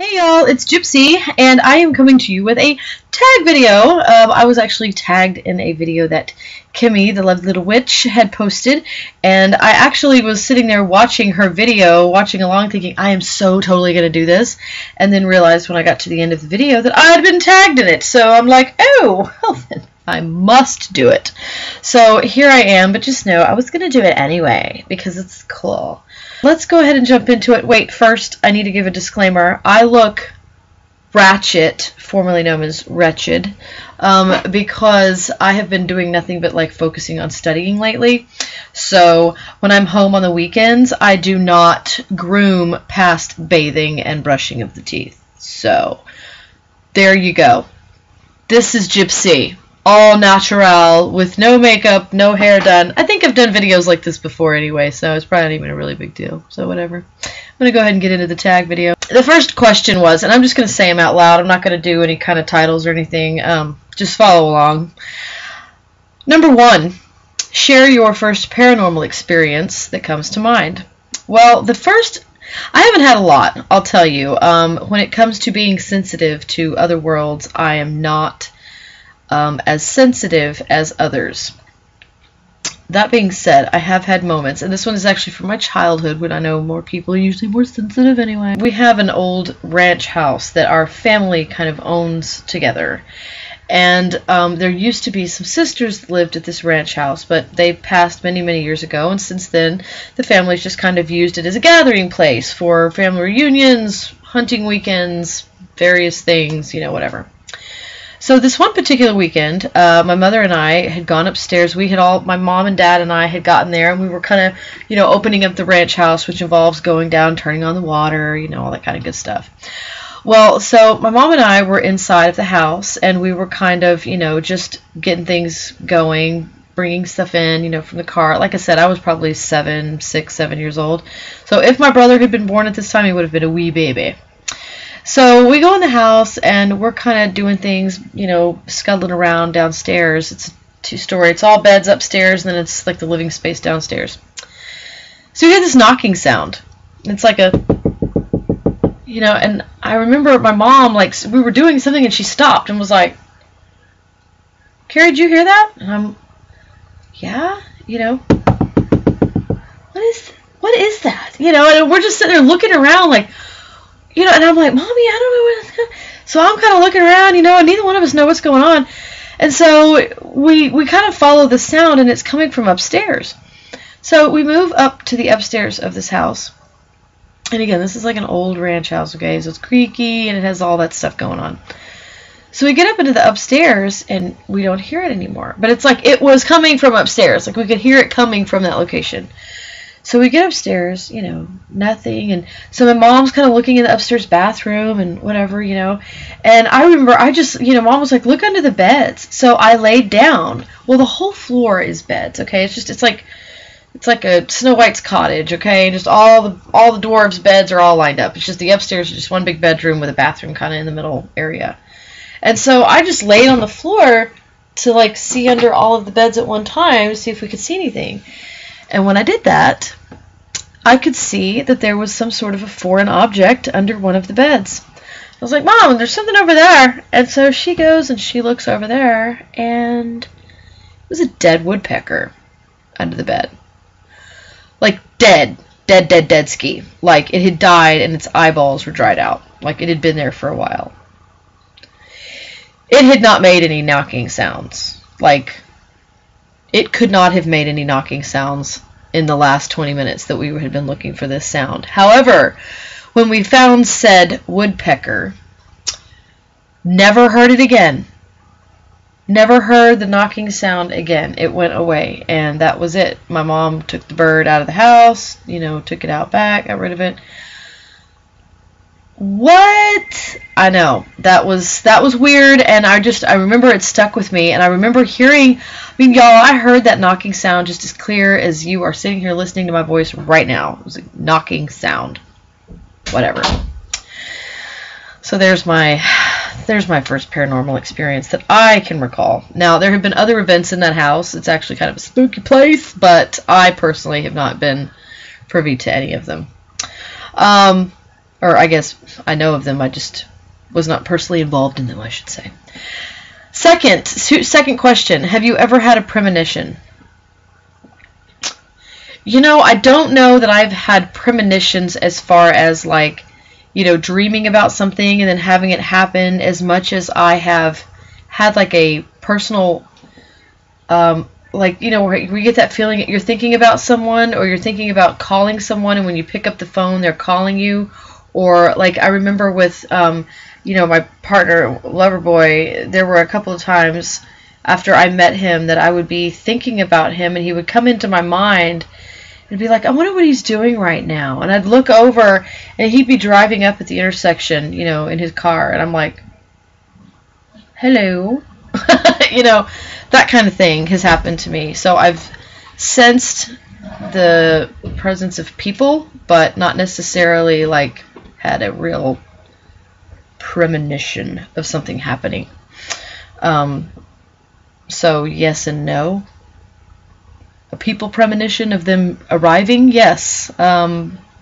Hey y'all, it's Gypsy, and I am coming to you with a tag video. I was actually tagged in a video that Kimi, the lovely little witch, had posted, and I actually was sitting there watching her video, watching along, thinking, I am so totally going to do this, and then realized when I got to the end of the video that I had been tagged in it, so I'm like, oh, well then, I must do it. So here I am, but just know I was going to do it anyway, because it's cool. Let's go ahead and jump into it. Wait, first, I need to give a disclaimer. I look ratchet, formerly known as wretched, because I have been doing nothing but like focusing on studying lately. So when I'm home on the weekends, I do not groom past bathing and brushing of the teeth. So there you go. This is Gypsy. All natural, with no makeup, no hair done. I think I've done videos like this before anyway, so it's probably not even a really big deal. So whatever. I'm going to go ahead and get into the tag video. The first question was, and I'm just going to say them out loud. I'm not going to do any kind of titles or anything. Just follow along. Number 1, share your first paranormal experience that comes to mind. Well, the first, I haven't had a lot, I'll tell you. When it comes to being sensitive to other worlds, I am not as sensitive as others. That being said, I have had moments, and this one is actually from my childhood when I know more people are usually more sensitive anyway. We have an old ranch house that our family kind of owns together. And there used to be some sisters that lived at this ranch house, but they passed many, many years ago, and since then the family's just kind of used it as a gathering place for family reunions, hunting weekends, various things, you know, whatever. So this one particular weekend, my mother and I had gone upstairs. We had all, my mom and dad and I had gotten there, and we were kind of, you know, opening up the ranch house, which involves going down, turning on the water, you know, all that kind of good stuff. Well, so my mom and I were inside of the house, and we were kind of, you know, just getting things going, bringing stuff in, you know, from the car. Like I said, I was probably 6, 7 years old. So if my brother had been born at this time, he would have been a wee baby. So we go in the house, and we're kind of doing things, you know, scuttling around downstairs. It's a 2-story. It's all beds upstairs, and then it's like the living space downstairs. So we hear this knocking sound. It's like a, you know, and I remember my mom, like, we were doing something, and she stopped and was like, Carrie, did you hear that? And I'm, yeah, you know, what is that? You know, and we're just sitting there looking around like, you know, and I'm like, Mommy, I don't know what it's going on. So I'm kind of looking around, you know, and neither one of us know what's going on. And so we kind of follow the sound, and it's coming from upstairs. So we move up to the upstairs of this house. And again, this is like an old ranch house, okay? So it's creaky, and it has all that stuff going on. So we get up into the upstairs, and we don't hear it anymore. But it's like it was coming from upstairs. Like we could hear it coming from that location. So we get upstairs, you know, nothing. And so my mom's kind of looking in the upstairs bathroom and whatever, you know. And I remember I just, you know, Mom was like, look under the beds. So I laid down. Well, the whole floor is beds, okay? It's like a Snow White's cottage, okay? Just all the dwarves' beds are all lined up. It's just the upstairs is just one big bedroom with a bathroom kind of in the middle area. And so I just laid on the floor to like see under all of the beds at one time, see if we could see anything. And when I did that, I could see that there was some sort of a foreign object under one of the beds. I was like, Mom, there's something over there. And so she goes and she looks over there, and it was a dead woodpecker under the bed. Like dead ski. Like it had died and its eyeballs were dried out. Like it had been there for a while. It had not made any knocking sounds. Like it could not have made any knocking sounds in the last 20 minutes that we had been looking for this sound. However, when we found said woodpecker, never heard it again. Never heard the knocking sound again. It went away, and that was it. My mom took the bird out of the house, you know, took it out back, got rid of it. What? I know. That was weird, and I remember it stuck with me, and I remember hearing, I mean, y'all, I heard that knocking sound just as clear as you are sitting here listening to my voice right now. It was a knocking sound. Whatever. So there's my first paranormal experience that I can recall. Now, there have been other events in that house. It's actually kind of a spooky place, but I personally have not been privy to any of them. Or I guess I know of them, I just was not personally involved in them, I should say. Second question, have you ever had a premonition? You know, I don't know that I've had premonitions as far as like, you know, dreaming about something and then having it happen, as much as I have had like a personal, like, you know, where you get that feeling that you're thinking about someone, or you're thinking about calling someone, and when you pick up the phone, they're calling you. Or like I remember with, you know, my partner, Loverboy, there were a couple of times after I met him that I would be thinking about him, and he would come into my mind and be like, I wonder what he's doing right now. And I'd look over, and he'd be driving up at the intersection, you know, in his car, and I'm like, hello. You know, that kind of thing has happened to me. So I've sensed the presence of people, but not necessarily like had a real premonition of something happening. So yes and no. A people premonition of them arriving, yes.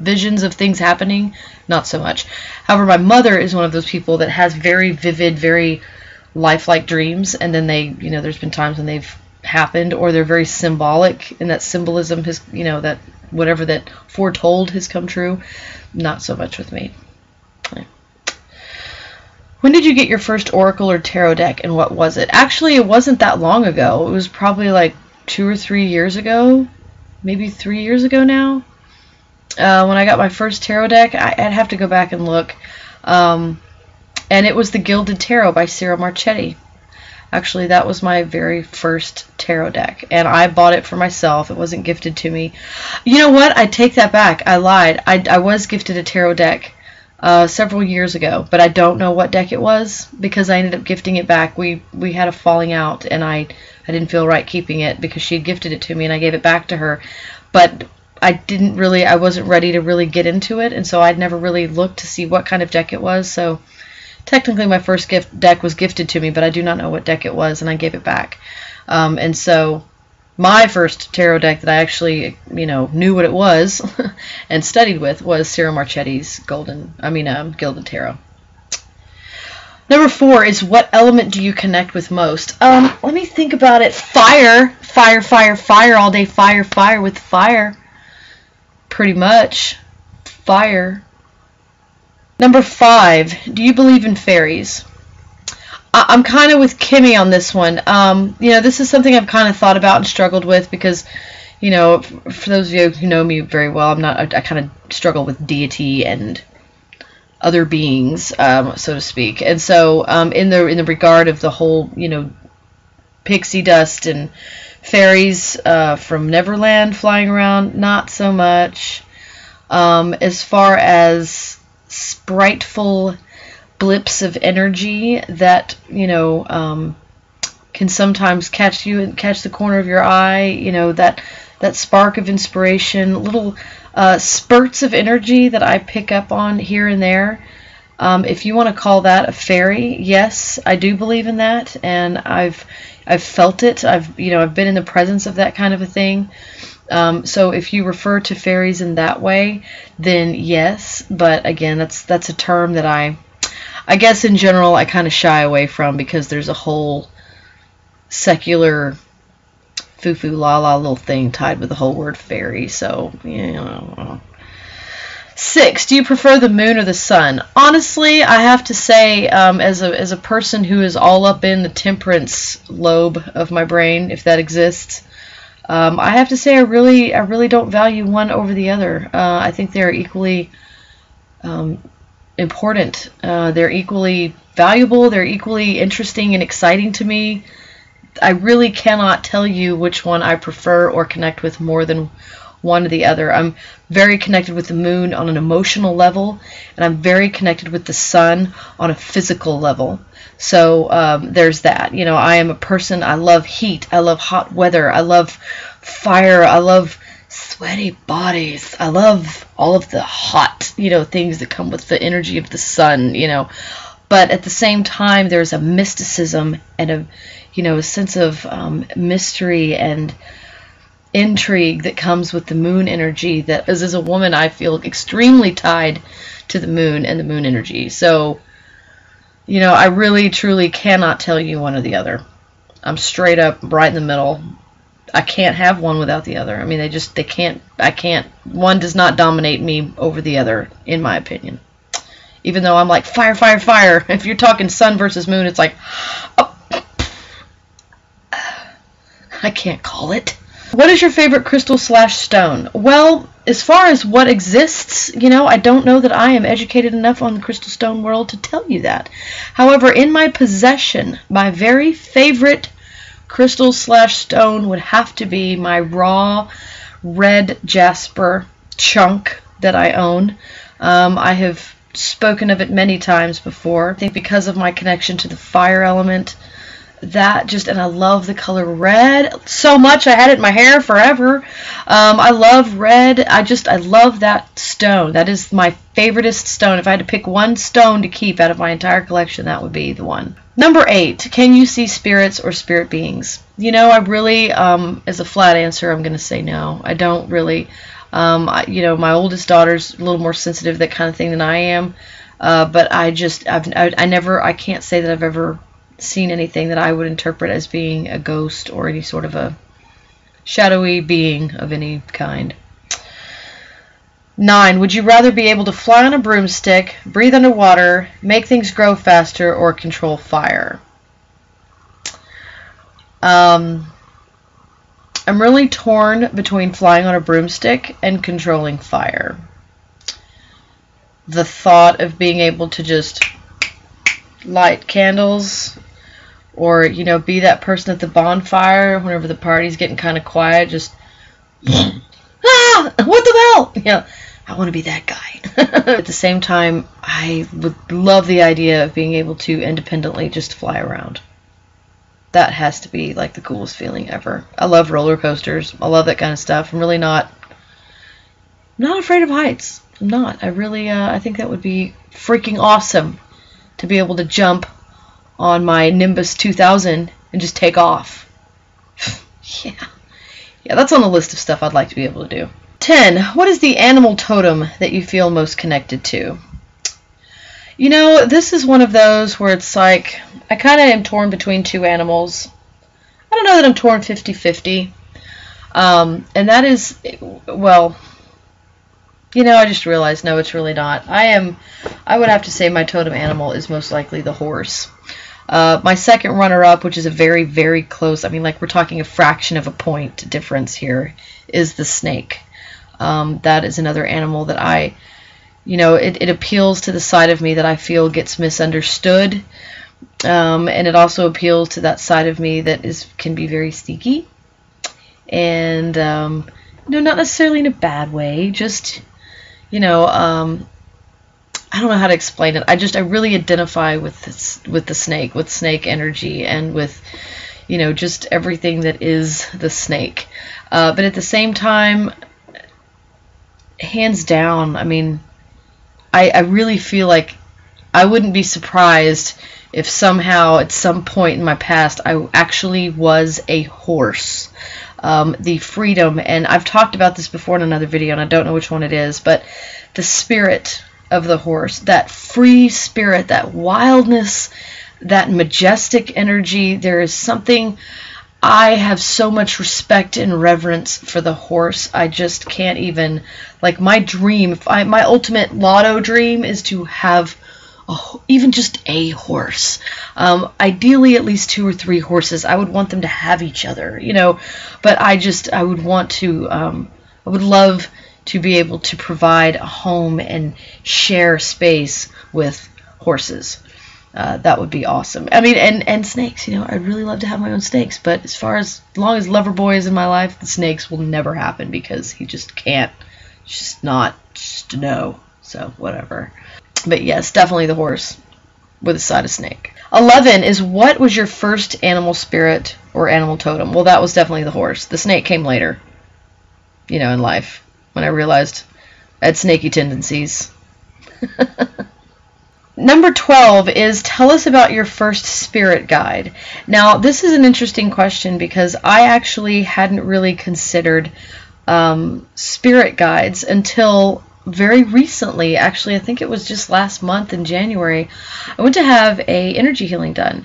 Visions of things happening, not so much. However, my mother is one of those people that has very vivid, very lifelike dreams, and then they, you know, there's been times when they've happened, or they're very symbolic, and that symbolism has, you know, that whatever that foretold has come true. Not so much with me. When did you get your first oracle or tarot deck, and what was it? Actually, it wasn't that long ago. It was probably like 2 or 3 years ago, maybe 3 years ago now. When I got my first tarot deck, I'd have to go back and look. And it was the Gilded Tarot by Sarah Marchetti. Actually, that was my very first tarot deck, and I bought it for myself. It wasn't gifted to me. You know what? I take that back. I lied. I was gifted a tarot deck several years ago, but I don't know what deck it was, because I ended up gifting it back. We had a falling out, and I didn't feel right keeping it because she had gifted it to me, and I gave it back to her. But I wasn't ready to really get into it, and so I'd never really looked to see what kind of deck it was. So technically my first deck was gifted to me, but I do not know what deck it was, and I gave it back. And so my first tarot deck that I actually, you know, knew what it was and studied with was Sarah Marchetti's Gilded Tarot. Number 4 is, what element do you connect with most? Let me think about it. Fire. Fire, fire, fire all day. Fire, fire with fire. Pretty much. Fire. Number 5, do you believe in fairies? I'm kind of with Kimi on this one. You know, this is something I've kind of thought about and struggled with because, you know, for those of you who know me very well, I kind of struggle with deity and other beings, so to speak. And so, in the regard of the whole, you know, pixie dust and fairies from Neverland flying around, not so much. As far as spriteful blips of energy that, you know, can sometimes catch you and catch the corner of your eye, you know, that spark of inspiration, little spurts of energy that I pick up on here and there. If you want to call that a fairy, yes, I do believe in that, and I've felt it. I've been in the presence of that kind of a thing. So if you refer to fairies in that way, then yes. But again, that's a term that I guess in general I kind of shy away from, because there's a whole secular foo-foo la-la little thing tied with the whole word fairy. So, you know. 6, do you prefer the moon or the sun? Honestly, I have to say, as a person who is all up in the temperance lobe of my brain, if that exists, I have to say I really don't value one over the other. I think they're equally important. They're equally valuable. They're equally interesting and exciting to me. I really cannot tell you which one I prefer or connect with more than one or the other. I'm very connected with the moon on an emotional level, and I'm very connected with the sun on a physical level. So there's that. You know, I am a person, I love heat, I love hot weather, I love fire, I love sweaty bodies, I love all of the hot, you know, things that come with the energy of the sun, you know. But at the same time, there's a mysticism and a sense of mystery and intrigue that comes with the moon energy. That as a woman, I feel extremely tied to the moon and the moon energy. So, you know, I really truly cannot tell you one or the other. I'm straight up right in the middle. I can't have one without the other. I mean, I can't, one does not dominate me over the other, in my opinion. Even though I'm like, fire, fire, fire. If you're talking sun versus moon, it's like, oh, I can't call it. What is your favorite crystal / stone? Well, as far as what exists, you know, I don't know that I am educated enough on the crystal stone world to tell you that. However, in my possession, my very favorite crystal / stone would have to be my raw red jasper chunk that I own. I have spoken of it many times before. I think because of my connection to the fire element, that just, and I love the color red so much. I had it in my hair forever. I love red. I love that stone. That is my favoriteest stone. If I had to pick one stone to keep out of my entire collection, that would be the one. Number 8, can you see spirits or spirit beings? You know, I really, as a flat answer, I'm going to say no. I don't really. You know, my oldest daughter's a little more sensitive, that kind of thing, than I am. But I can't say that I've ever seen anything that I would interpret as being a ghost or any sort of a shadowy being of any kind. 9, would you rather be able to fly on a broomstick, breathe underwater, make things grow faster, or control fire? I'm really torn between flying on a broomstick and controlling fire. The thought of being able to just light candles, or, you know, be that person at the bonfire whenever the party's getting kind of quiet, just, what the hell? You know, I want to be that guy. At the same time, I would love the idea of being able to independently just fly around. That has to be like the coolest feeling ever. I love roller coasters. I love that kind of stuff. I'm really not afraid of heights. I'm not. I really, I think that would be freaking awesome to be able to jump on my Nimbus 2000 and just take off. Yeah, that's on the list of stuff I'd like to be able to do. 10, what is the animal totem that you feel most connected to? You know, this is one of those where it's like, I kind of am torn between two animals. I don't know that I'm torn 50-50. And that is, well, you know, I just realized, no, it's really not. I would have to say my totem animal is most likely the horse. My second runner-up, which is a very, very close, I mean, like, we're talking a fraction of a point difference here, is the snake. That is another animal that you know, it appeals to the side of me that I feel gets misunderstood. And it also appeals to that side of me that can be very sneaky. And, you know, not necessarily in a bad way, just, you know, I don't know how to explain it. I really identify with the snake, with snake energy, and with, you know, just everything that is the snake. But at the same time, hands down, I mean, I really feel like I wouldn't be surprised if somehow at some point in my past I actually was a horse. The freedom, and I've talked about this before in another video, and I don't know which one it is, but the spirit of the horse, that free spirit, that wildness, that majestic energy. There is something, I have so much respect and reverence for the horse. I just can't even, like, my dream, my ultimate lotto dream is to have even just a horse. Ideally at least 2 or 3 horses. I would want them to have each other, you know, but I would want to, I would love to be able to provide a home and share space with horses. That would be awesome. I mean, and snakes, you know, I'd really love to have my own snakes, but as long as Loverboy is in my life, the snakes will never happen because he just can't, just no, so whatever. But yes, definitely the horse with a side of snake. 11 is, what was your first animal spirit or animal totem? Well, that was definitely the horse. The snake came later, you know, in life, when I realized I had snaky tendencies. Number 12 is tell us about your first spirit guide. Now, this is an interesting question because I actually hadn't really considered spirit guides until very recently. Actually, I think it was just last month in January. I went to have a energy healing done.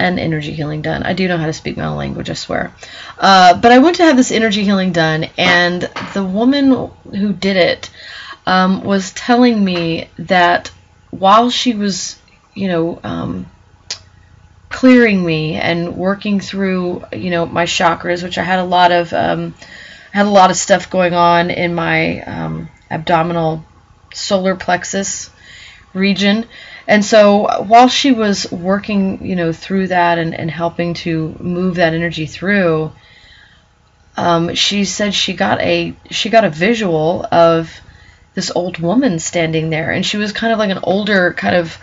I do know how to speak my own language, I swear. But I went to have this energy healing done, and the woman who did it was telling me that while she was, clearing me and working through, my chakras, which I had a lot of stuff going on in my abdominal solar plexus region. And so while she was working, through that and helping to move that energy through, she said she got a visual of this old woman standing there, and she was kind of like an older, kind of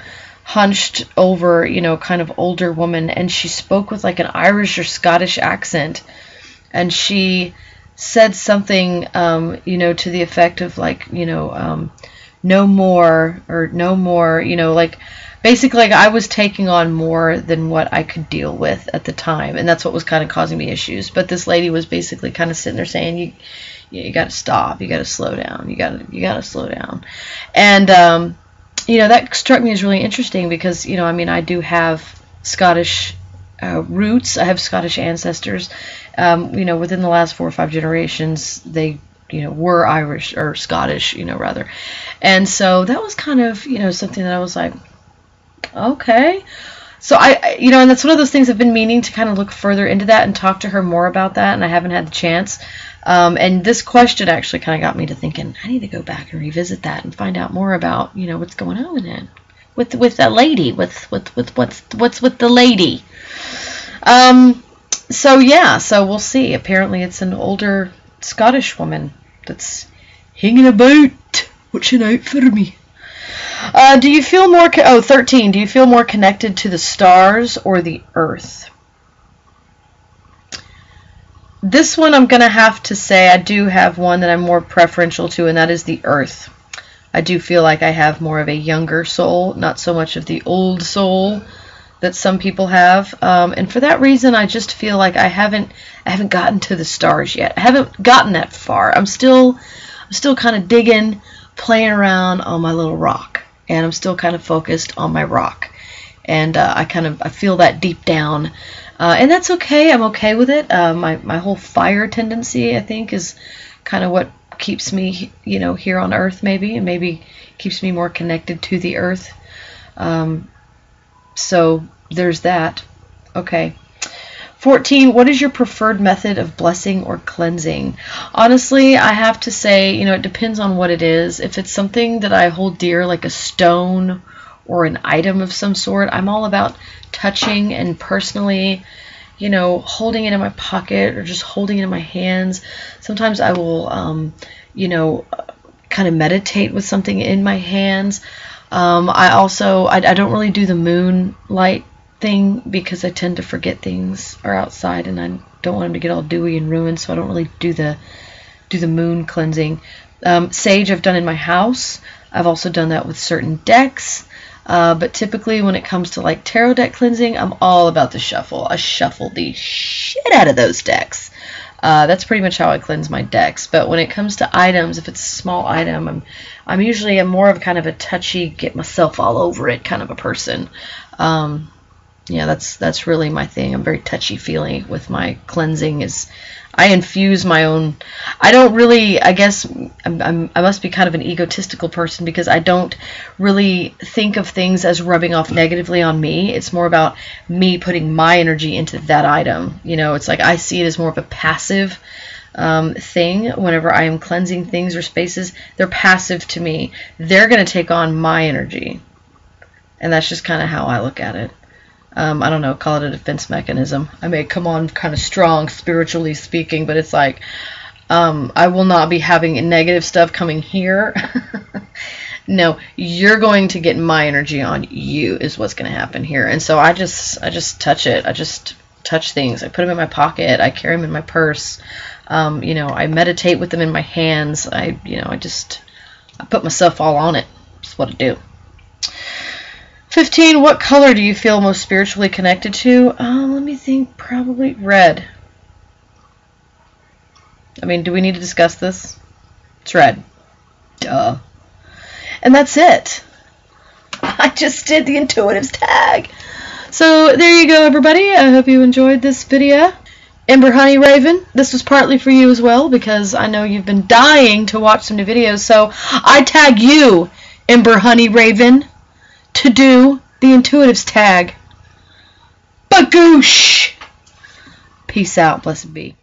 hunched over, kind of older woman, and she spoke with like an Irish or Scottish accent, and she said something, to the effect of like, no more, or no more, like basically like I was taking on more than what I could deal with at the time, and that's what was kind of causing me issues. But this lady was basically kind of sitting there saying, you got to stop, you got to slow down, you got to slow down. And that struck me as really interesting because I do have Scottish roots. I have Scottish ancestors. Within the last 4 or 5 generations, they were Irish or Scottish, rather. And so that was kind of something that I was like, okay. So and that's one of those things I've been meaning to kind of look further into that and talk to her more about that, and I haven't had the chance. And this question actually kind of got me to thinking, I need to go back and revisit that and find out more about, what's going on with that lady, what's with the lady. So yeah, so we'll see. Apparently it's an older Scottish woman that's hanging about, watching out for me. Do you feel more, 13, do you feel more connected to the stars or the earth? This one I'm going to have to say I do have one that I'm more preferential to, and that is the earth. I do feel like I have more of a younger soul, not so much of the old soul that some people have. And for that reason, I just feel like I haven't gotten to the stars yet. I haven't gotten that far. I'm still kind of digging, playing around on my little rock, and I'm still kind of focused on my rock. And I feel that deep down. And that's okay. I'm okay with it. My whole fire tendency, I think, is kind of what keeps me, here on Earth, maybe, and maybe keeps me more connected to the Earth. So there's that. Okay. 14, what is your preferred method of blessing or cleansing? Honestly, I have to say, it depends on what it is. If it's something that I hold dear, like a stone or an item of some sort, I'm all about touching and personally, holding it in my pocket or just holding it in my hands. Sometimes I will, kind of meditate with something in my hands. I don't really do the moonlight thing because I tend to forget things are outside and I don't want them to get all dewy and ruined, so I don't really do the moon cleansing. Sage I've done in my house. I've also done that with certain decks. But typically when it comes to like tarot deck cleansing, I'm all about the shuffle. I shuffle the shit out of those decks. That's pretty much how I cleanse my decks. But when it comes to items, if it's a small item, I'm usually more of kind of a touchy, get myself all over it kind of a person. Yeah, that's really my thing. I'm very touchy-feely with my cleansing. I infuse my own. I don't really. I guess I must be kind of an egotistical person because I don't really think of things as rubbing off negatively on me. It's more about me putting my energy into that item. It's like I see it as more of a passive thing. Whenever I am cleansing things or spaces, they're passive to me. They're going to take on my energy, and that's just kind of how I look at it. I don't know, call it a defense mechanism. I may come on kind of strong, spiritually speaking, but it's like, I will not be having negative stuff coming here. No, you're going to get my energy on you is what's going to happen here. And so I just touch it. I just touch things. I put them in my pocket. I carry them in my purse. I meditate with them in my hands. I put myself all on it. That's what I do. 15, what color do you feel most spiritually connected to? Let me think. Probably red. I mean, do we need to discuss this? It's red. Duh. And that's it. I just did the intuitives tag. So there you go, everybody. I hope you enjoyed this video. Ember Honey Raven, this was partly for you as well, because I know you've been dying to watch some new videos. So I tag you, Ember Honey Raven, to do the intuitives tag. Bagoosh! Peace out. Blessed be.